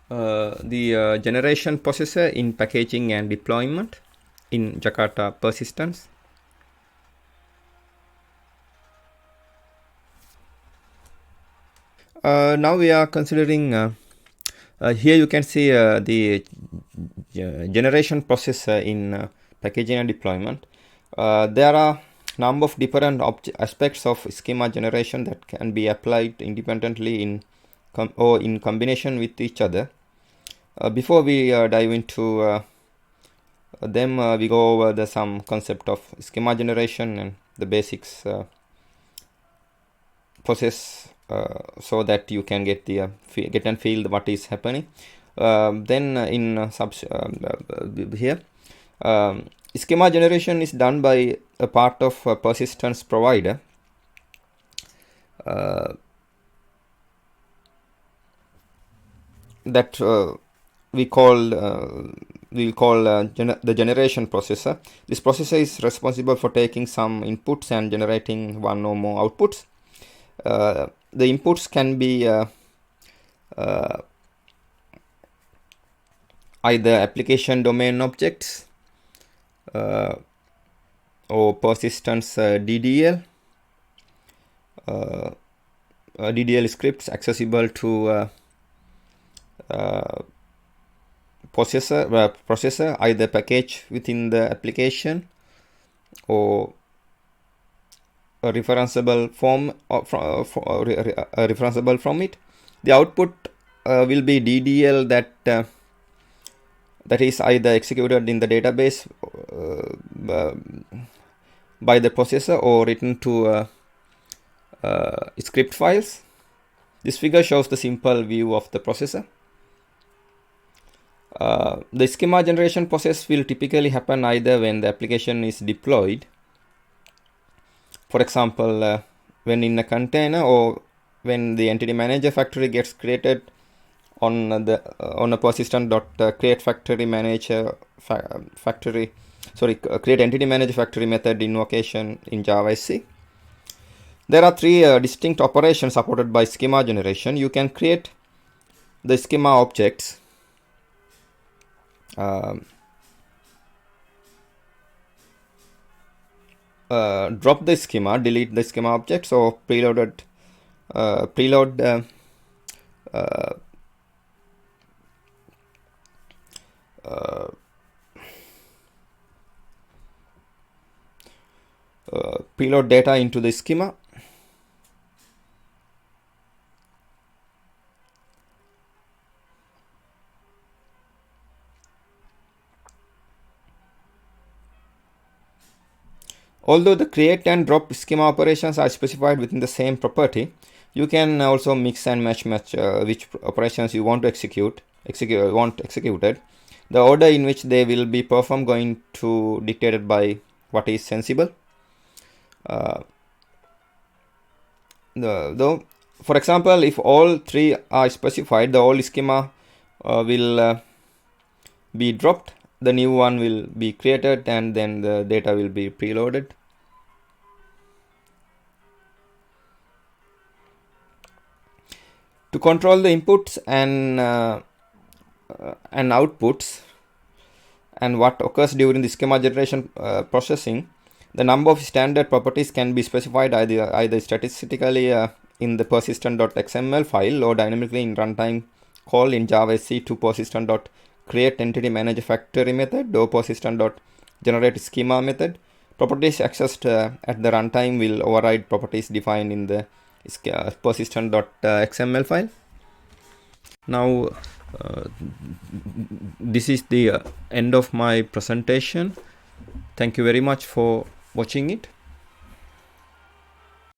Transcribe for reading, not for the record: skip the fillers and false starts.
the generation processor in packaging and deployment in Jakarta persistence. Now we are considering here you can see the generation processor in packaging and deployment. There are number of different aspects of schema generation that can be applied independently or in combination with each other. Before we dive into them, we go over some concept of schema generation and the basics process, so that you can get and feel what is happening. Then in here, schema generation is done by a part of a persistence provider. That we call the generation processor. This processor is responsible for taking some inputs and generating one or more outputs. The inputs can be either application domain objects or persistence DDL. DDL scripts accessible to processor, either package within the application or a referenceable referenceable from it. The output will be DDL that is either executed in the database by the processor or written to script files. This figure shows the simple view of the processor. The schema generation process will typically happen either when the application is deployed, for example, when in a container, or when the entity manager factory gets created on a persistent.create factory manager create entity manager factory method invocation in Java SE. There are three distinct operations supported by schema generation. You can create the schema objects. Drop the schema, delete the schema objects, or preload preload data into the schema. Although the create and drop schema operations are specified within the same property, you can also mix and match which operations you want to executed. The order in which they will be performed going to dictated by what is sensible. For example, if all three are specified, the old schema will be dropped, the new one will be created, and then the data will be preloaded. To control the inputs and outputs and what occurs during the schema generation processing, the number of standard properties can be specified either statistically in the persistent.xml file or dynamically in runtime call in Java SE to persistent.create entity manager factory method or persistent.generate schema method. Properties accessed at the runtime will override properties defined in the persistent.xml file. Now this is the end of my presentation. Thank you very much for watching it.